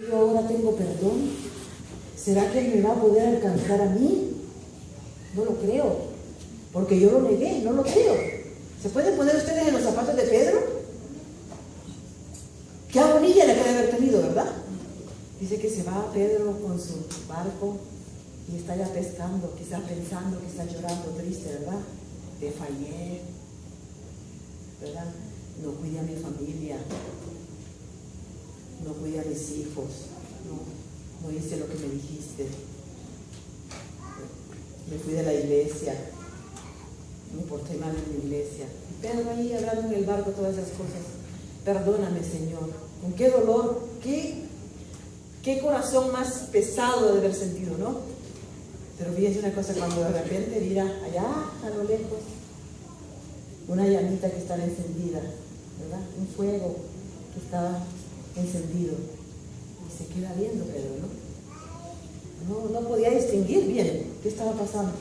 Yo ahora tengo perdón. ¿Será que Él me va a poder alcanzar a mí? No lo creo, porque yo lo negué, no lo creo. ¿Se pueden poner ustedes en los zapatos de Pedro? Qué agonía le puede haber tenido, ¿verdad? Dice que se va Pedro con su barco y está ya pescando, quizás pensando, quizás llorando, triste, ¿verdad? Te fallé, ¿verdad? No cuidé a mi familia, no cuidé a mis hijos, no hice lo que me dijiste, me fui de la iglesia, me porté mal en la iglesia. Y Pedro ahí hablando en el barco todas esas cosas. Perdóname, Señor. Con qué dolor, qué corazón más pesado de haber sentido, ¿no? Pero fíjense una cosa, cuando de repente mira allá a lo lejos una llamita que estaba encendida, ¿verdad? Un fuego que estaba encendido. Y se queda viendo Pedro, ¿no? No podía distinguir bien qué estaba pasando.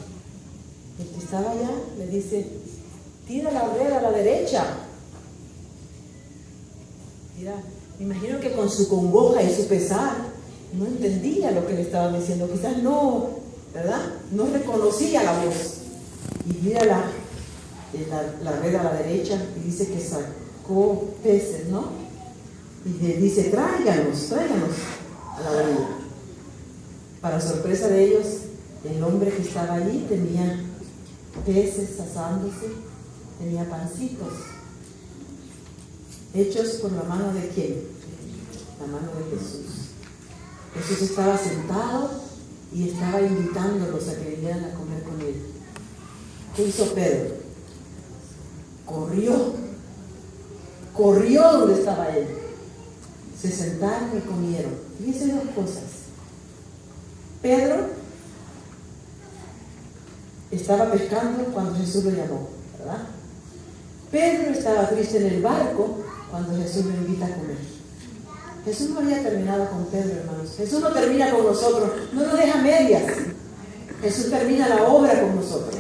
El que estaba allá le dice, tira la red a la derecha. Mira, me imagino que con su congoja y su pesar no entendía lo que le estaban diciendo. Quizás no, ¿verdad? No reconocía la voz. Y mira la red a la derecha y dice que sacó peces, ¿no? Y le dice, tráiganos a la orilla. Para sorpresa de ellos, el hombre que estaba allí tenía peces asándose, tenía pancitos, hechos por la mano de ¿quién? La mano de Jesús. Jesús estaba sentado y estaba invitándolos a que vinieran a comer con él. ¿Qué hizo Pedro? Corrió donde estaba él. Se sentaron y comieron. Fíjense dos cosas. Pedro estaba pescando cuando Jesús lo llamó, ¿verdad? Pedro estaba triste en el barco cuando Jesús lo invita a comer. Jesús no había terminado con Pedro, hermanos. Jesús no termina con nosotros, no nos deja medias. Jesús termina la obra con nosotros.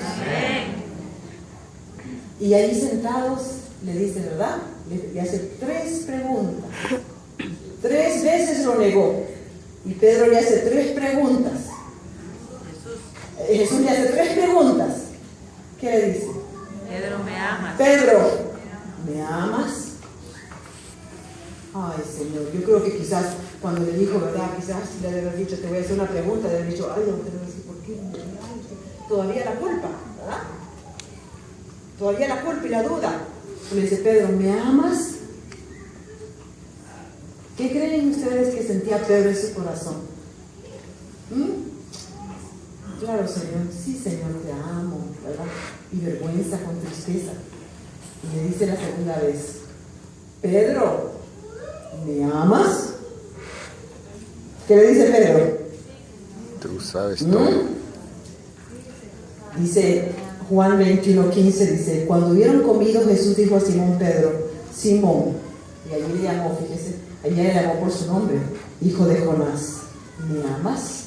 Y ahí sentados le dice, ¿verdad? Le hace 3 preguntas. 3 veces lo negó. Y Pedro le hace 3 preguntas. Jesús le hace 3 preguntas. ¿Qué le dice? Pedro, ¿me amas? Pedro, ¿me amas? Ay, Señor, yo creo que quizás cuando le dijo, ¿verdad? Quizás le debe haber dicho, te voy a hacer una pregunta, le haber dicho, ay, no te voy a decir por qué. Todavía la culpa, ¿verdad? Todavía la culpa y la duda. Le dice, Pedro, ¿me amas? ¿Qué creen ustedes que sentía Pedro en su corazón? Claro, Señor, sí, Señor, te amo, ¿verdad? Y vergüenza con tristeza. Y le dice la segunda vez, Pedro, ¿me amas? ¿Qué le dice Pedro? Tú sabes todo. Dice Juan 21:15, dice, cuando hubieron comido, Jesús dijo a Simón Pedro, Simón, y allí le llamó, fíjese, allí le llamó por su nombre, hijo de Jonás, ¿me amas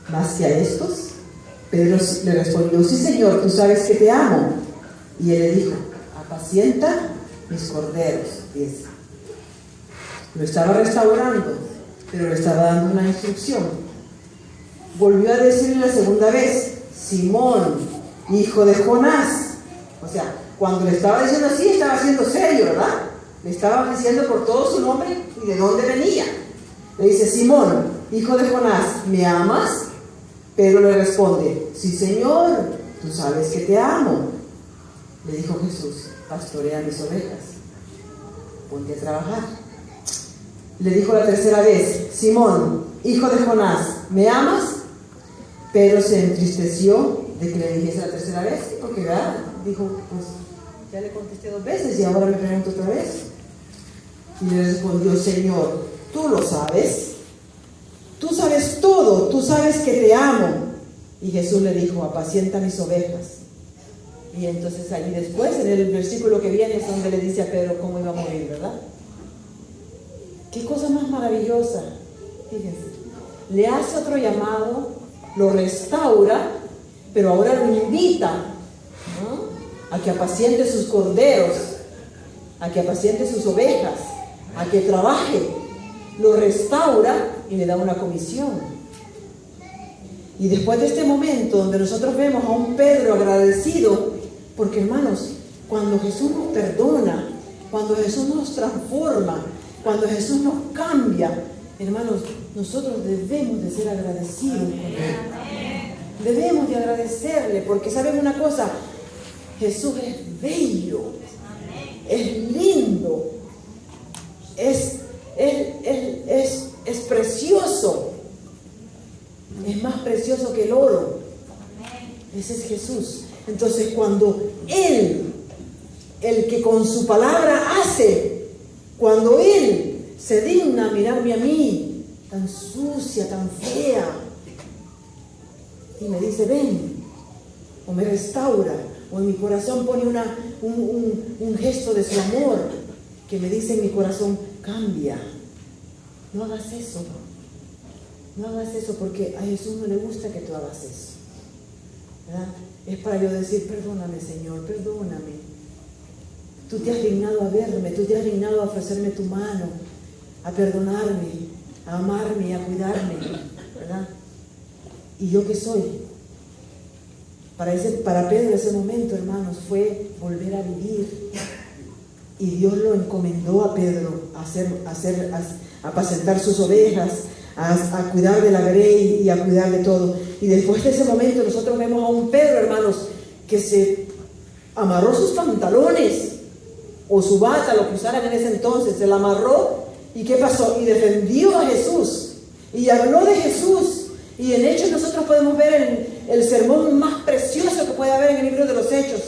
más que a estos? Pedro le respondió, sí, Señor, tú sabes que te amo. Y él le dijo, apacienta mis corderos. Dice, lo estaba restaurando, pero le estaba dando una instrucción. Volvió a decirle la segunda vez, Simón, hijo de Jonás. O sea, cuando le estaba diciendo así, estaba siendo serio, ¿verdad? Le estaba diciendo por todo su nombre y de dónde venía. Le dice, Simón, hijo de Jonás, ¿me amas? Pedro le responde, sí, Señor, tú sabes que te amo. Le dijo Jesús, pastorea mis ovejas, ponte a trabajar. Le dijo la tercera vez, Simón, hijo de Jonás, ¿me amas? Pedro se entristeció de que le dijese la tercera vez, porque ya dijo, pues ya le contesté 2 veces y ahora me pregunto otra vez. Y le respondió, Señor, tú lo sabes. Tú sabes todo, tú sabes que te amo. Y Jesús le dijo, apacienta mis ovejas. Y entonces allí después, en el versículo que viene, es donde le dice a Pedro cómo iba a morir, ¿verdad? Qué cosa más maravillosa. Fíjense, le hace otro llamado, lo restaura, pero ahora lo invita, ¿no?, a que apaciente sus corderos, a que apaciente sus ovejas, a que trabaje. lo restaura y le da una comisión. Y después de este momento donde nosotros vemos a un Pedro agradecido, porque hermanos, cuando Jesús nos perdona, cuando Jesús nos transforma, cuando Jesús nos cambia, hermanos, nosotros debemos de ser agradecidos con Él. Debemos de agradecerle, porque ¿saben una cosa? Jesús es bello, es lindo, es precioso, es más precioso que el oro. Ese es Jesús. Entonces cuando Él, el que con su palabra hace, cuando Él se digna a mirarme a mí, tan sucia, tan fea, y me dice ven, o me restaura, o en mi corazón pone un gesto de su amor, que me dice en mi corazón, cambia, no hagas eso, no hagas eso, porque a Jesús no le gusta que tú hagas eso, ¿verdad? Es para yo decir, perdóname Señor, perdóname, tú te has dignado a verme, tú te has dignado a ofrecerme tu mano, a perdonarme, a amarme, a cuidarme, ¿verdad? ¿Y yo qué soy? Para Pedro ese momento, hermanos, fue volver a vivir. Y Dios lo encomendó a Pedro a apacentar sus ovejas, a cuidar de la grey y a cuidar de todo. Y después de ese momento nosotros vemos a un Pedro, hermanos, que se amarró sus pantalones o su bata, lo que usaran en ese entonces, se la amarró. ¿Y qué pasó? Y defendió a Jesús y habló de Jesús. Y en Hechos nosotros podemos ver el sermón más precioso que puede haber en el libro de los Hechos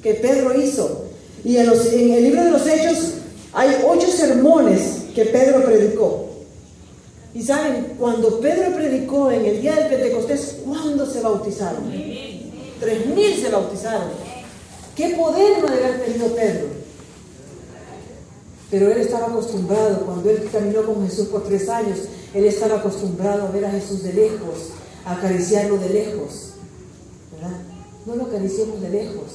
que Pedro hizo. Y en el libro de los Hechos hay 8 sermones que Pedro predicó. Y saben, cuando Pedro predicó en el día del Pentecostés, ¿cuándo se bautizaron? 3,000 se bautizaron. ¿Qué poder no debe haber tenido Pedro? Pero él estaba acostumbrado, cuando él caminó con Jesús por 3 años, él estaba acostumbrado a ver a Jesús de lejos, a acariciarlo de lejos, ¿verdad? No lo acariciemos de lejos,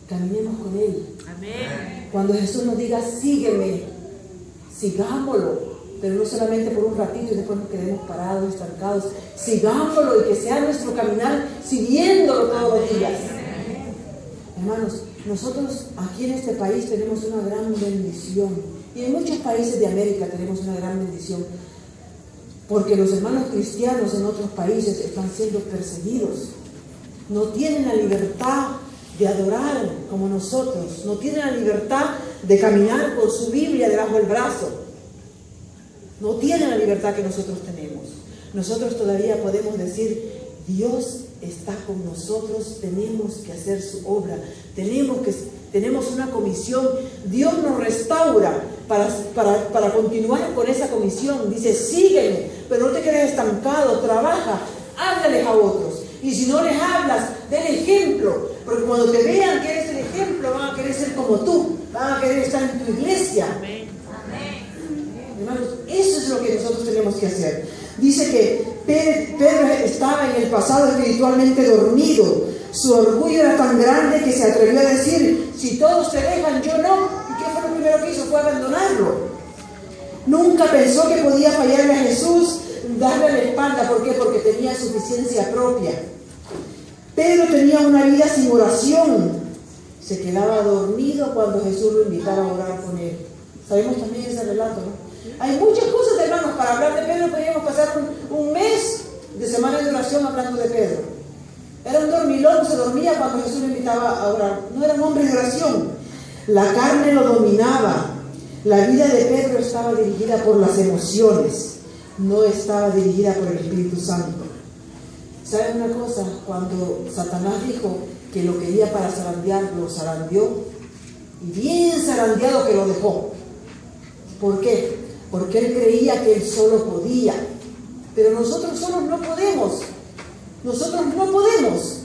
caminemos con Él. Amén. Cuando Jesús nos diga, sígueme, sigámoslo, pero no solamente por un ratito y después nos quedemos parados, estancados, sigámoslo y que sea nuestro caminar siguiéndolo todos los días. Hermanos, nosotros aquí en este país tenemos una gran bendición, y en muchos países de América tenemos una gran bendición, porque los hermanos cristianos en otros países están siendo perseguidos, no tienen la libertad de adorar como nosotros, no tienen la libertad de caminar con su Biblia debajo del brazo, no tienen la libertad que nosotros tenemos. Nosotros todavía podemos decir, Dios está con nosotros, tenemos que hacer su obra, tenemos una comisión, Dios nos restaura para continuar con esa comisión. Dice, sígueme, pero no te quedes estancado, trabaja, háblales a otros, y si no les hablas, den ejemplo, porque cuando te vean que eres el ejemplo, van a querer ser como tú, van a querer estar en tu iglesia. Amén. Hermanos, eso es lo que nosotros tenemos que hacer. Dice que Pedro estaba en el pasado espiritualmente dormido. Su orgullo era tan grande que se atrevió a decir, si todos te dejan, yo no. ¿Y qué fue lo primero que hizo? Fue abandonarlo. Nunca pensó que podía fallarle a Jesús, darle la espalda. ¿Por qué? Porque tenía suficiencia propia. Pedro tenía una vida sin oración. Se quedaba dormido cuando Jesús lo invitaba a orar con él. Sabemos también ese relato, ¿no? Hay muchas cosas, hermanos, para hablar de Pedro. Podríamos pasar un mes de semana de oración hablando de Pedro. Era un dormilón, se dormía cuando Jesús lo invitaba a orar. No era un hombre de oración. La carne lo dominaba. La vida de Pedro estaba dirigida por las emociones, no estaba dirigida por el Espíritu Santo. ¿Saben una cosa? Cuando Satanás dijo que lo quería para zarandear, lo zarandeó, y bien zarandeado que lo dejó. ¿Por qué? Porque él creía que él solo podía, pero nosotros solos no podemos. Nosotros no podemos.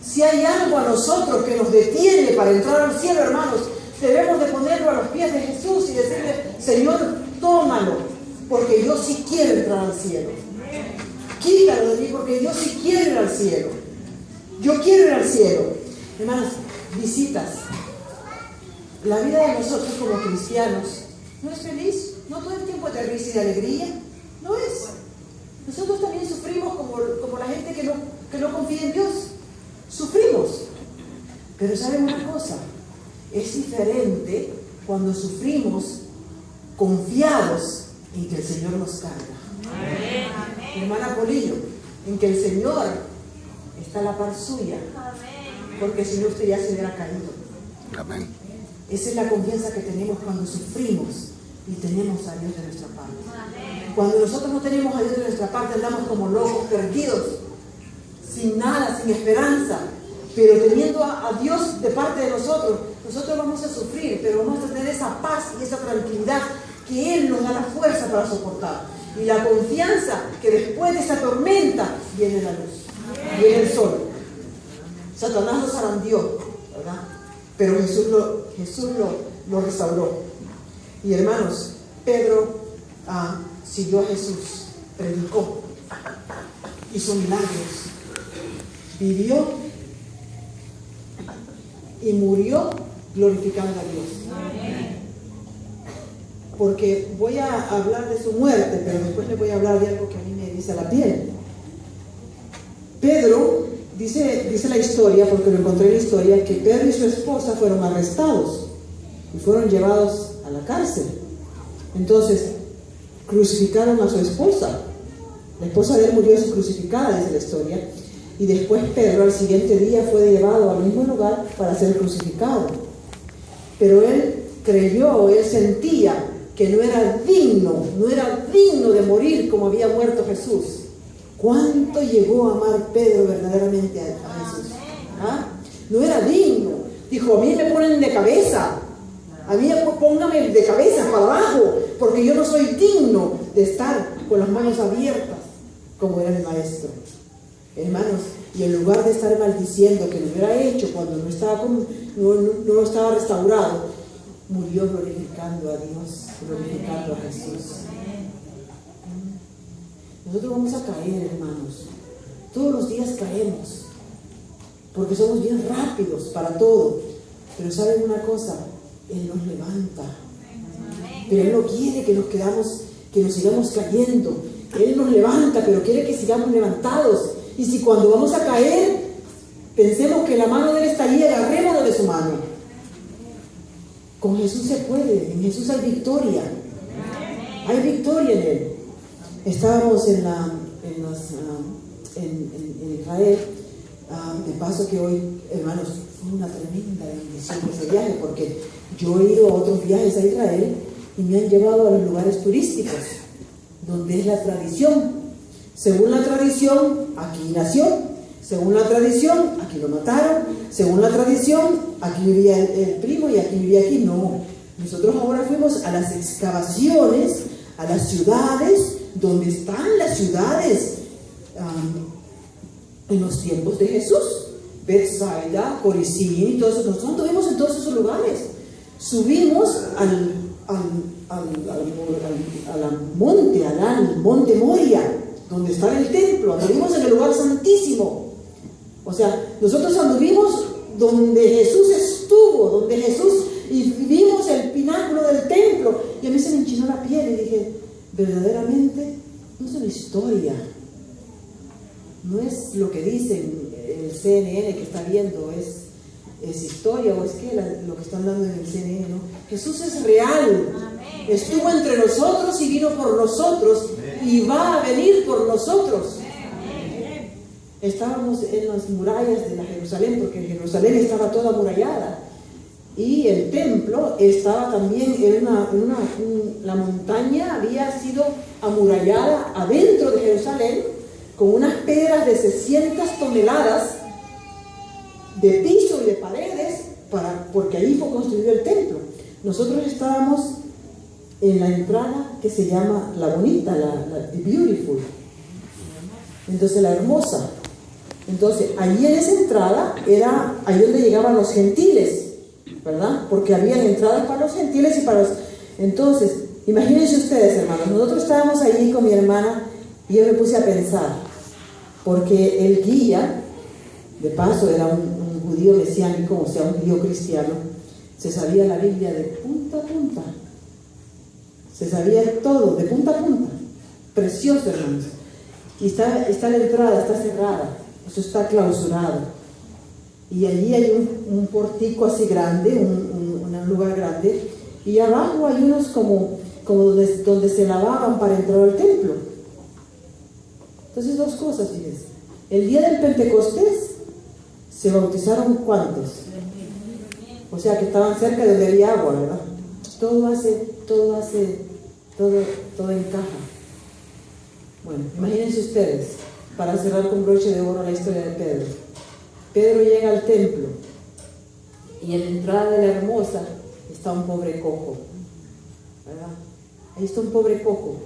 Si hay algo a nosotros que nos detiene para entrar al cielo, hermanos, debemos de ponerlo a los pies de Jesús y decirle, Señor, tómalo, porque yo sí quiero entrar al cielo. Quítalo de mí, porque yo sí quiero ir al cielo. Yo quiero ir al cielo. Hermanos, visitas. La vida de nosotros como cristianos no es feliz. No todo el tiempo es de risa y de alegría. No es. Nosotros también sufrimos como la gente que no confía en Dios. Sufrimos. Pero ¿saben una cosa? Es diferente cuando sufrimos confiados en que el Señor nos carga. Amén. Hermana Polillo, en que el Señor está a la par suya. Porque si no, usted ya se hubiera caído. Amén. Esa es la confianza que tenemos cuando sufrimos y tenemos a Dios de nuestra parte. Amén. Cuando nosotros no tenemos a Dios de nuestra parte, andamos como locos, perdidos, sin nada, sin esperanza. Pero teniendo a Dios de parte de nosotros vamos a sufrir, pero vamos a tener esa paz y esa tranquilidad que Él nos da la fuerza para soportar. Y la confianza que después de esa tormenta viene la luz, viene el sol. Satanás lo zarandeó, ¿verdad? Pero Jesús lo restauró. Y hermanos, Pedro siguió a Jesús, predicó, hizo milagros, vivió y murió glorificando a Dios. Porque voy a hablar de su muerte, pero después le voy a hablar de algo que a mí me dice la piel. Pedro, dice la historia, porque lo encontré en la historia, que Pedro y su esposa fueron arrestados y fueron llevados a la cárcel. Entonces, crucificaron a su esposa. La esposa de él murió crucificada, dice la historia. Y después Pedro al siguiente día fue llevado al mismo lugar para ser crucificado. Pero él creyó, él sentía que no era digno de morir como había muerto Jesús. ¿Cuánto llegó a amar Pedro verdaderamente a Jesús? ¿Ah? No era digno. Dijo, a mí me ponen de cabeza. A mí póngame de cabeza para abajo, porque yo no soy digno de estar con las manos abiertas como era el maestro. Hermanos, y en lugar de estar maldiciendo que lo hubiera hecho cuando no estaba restaurado, murió glorificando a Dios, glorificando a Jesús. Nosotros vamos a caer, hermanos. Todos los días caemos, porque somos bien rápidos para todo. Pero ¿saben una cosa? Él nos levanta. Pero Él no quiere que nos sigamos cayendo. Él nos levanta, pero quiere que sigamos levantados. Y si cuando vamos a caer, pensemos que la mano de Él está allí, agarrémonos de su mano. Con Jesús se puede, en Jesús hay victoria. Hay victoria en Él. Estábamos en Israel. De paso que hoy, hermanos, fue una tremenda bendición ese viaje, porque yo he ido a otros viajes a Israel y me han llevado a los lugares turísticos, donde es la tradición. Según la tradición, aquí nació. Según la tradición, aquí lo mataron. Según la tradición, aquí vivía el primo y aquí vivía aquí. No. Nosotros ahora fuimos a las excavaciones, a las ciudades, donde están las ciudades en los tiempos de Jesús. Betsaida, Corizín y todo eso. Nosotros estuvimos en todos esos lugares. Subimos al monte Moria, donde está el templo. Anduvimos en el lugar santísimo. O sea, nosotros anduvimos donde Jesús estuvo, donde Jesús, y vimos el pináculo del templo. Y a mí se me enchinó la piel y dije, verdaderamente no es una historia, no es lo que dicen el CNN que está viendo, es historia, o es que lo que están dando en el CNN, ¿no? Jesús es real. Amén. Estuvo entre nosotros y vino por nosotros. Amén. Y va a venir por nosotros. Amén. Estábamos en las murallas de la Jerusalén, porque Jerusalén estaba toda amurallada, y el templo estaba también la montaña había sido amurallada adentro de Jerusalén, con unas piedras de 600 toneladas de piso y de paredes, porque ahí fue construido el templo. Nosotros estábamos en la entrada que se llama la bonita, the beautiful, entonces la hermosa. Entonces allí en esa entrada era ahí donde llegaban los gentiles, ¿verdad? Porque habían entradas para los gentiles y para los... Entonces, imagínense ustedes, hermanos, nosotros estábamos allí con mi hermana y yo me puse a pensar, porque el guía, de paso, era un judío mesiánico, o sea, un judío cristiano, se sabía la Biblia de punta a punta. Se sabía todo, de punta a punta. Precioso, hermanos. Y está la entrada, está cerrada. Eso está clausurado. Y allí hay un portico así grande, un lugar grande. Y abajo hay unos como donde se lavaban para entrar al templo. Entonces, dos cosas, fíjense. El día del Pentecostés se bautizaron ¿cuántos? O sea que estaban cerca de donde había agua, ¿verdad? Todo encaja. Bueno, imagínense ustedes, para cerrar con broche de oro la historia de Pedro. Pedro llega al templo y en la entrada de la hermosa está un pobre cojo, ¿verdad? Ahí está un pobre cojo,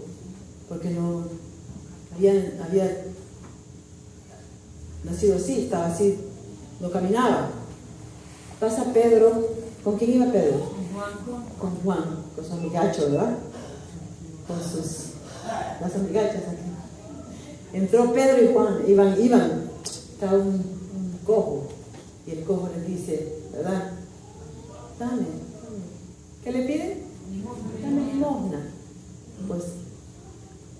porque no había nacido así, estaba así, no caminaba. Pasa Pedro, ¿con quién iba Pedro? Con Juan, con su amigacho, ¿verdad? Con las amigachas aquí. Entró Pedro y Juan, iban, estaba un cojo, y el cojo le dice, ¿verdad? Dame. ¿Qué le pide? Dame limosna. Pues,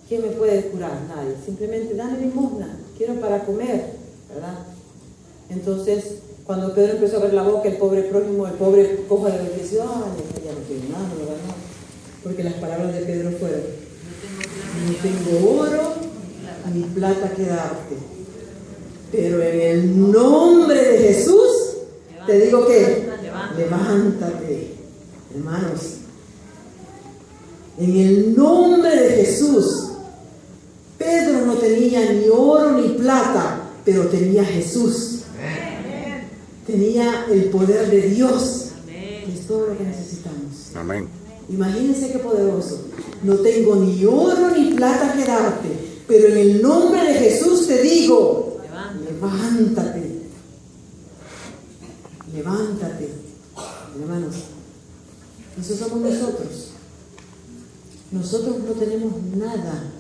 ¿quién me puede curar? Nadie. Simplemente dame limosna, quiero para comer, ¿verdad? Entonces, cuando Pedro empezó a abrir la boca, el pobre prójimo, el pobre cojo le decía, ya no tiene nada, no da nada. Porque las palabras de Pedro fueron, no tengo oro ni plata que darte, pero en el nombre de Jesús te digo que levántate, hermanos. En el nombre de Jesús. Pedro no tenía ni oro ni plata, pero tenía Jesús. Tenía el poder de Dios. Es todo lo que necesitamos. Amén. Imagínense qué poderoso. No tengo ni oro ni plata que darte, pero en el nombre de Jesús te digo, levántate. Levántate. Hermanos, eso somos nosotros. Nosotros no tenemos nada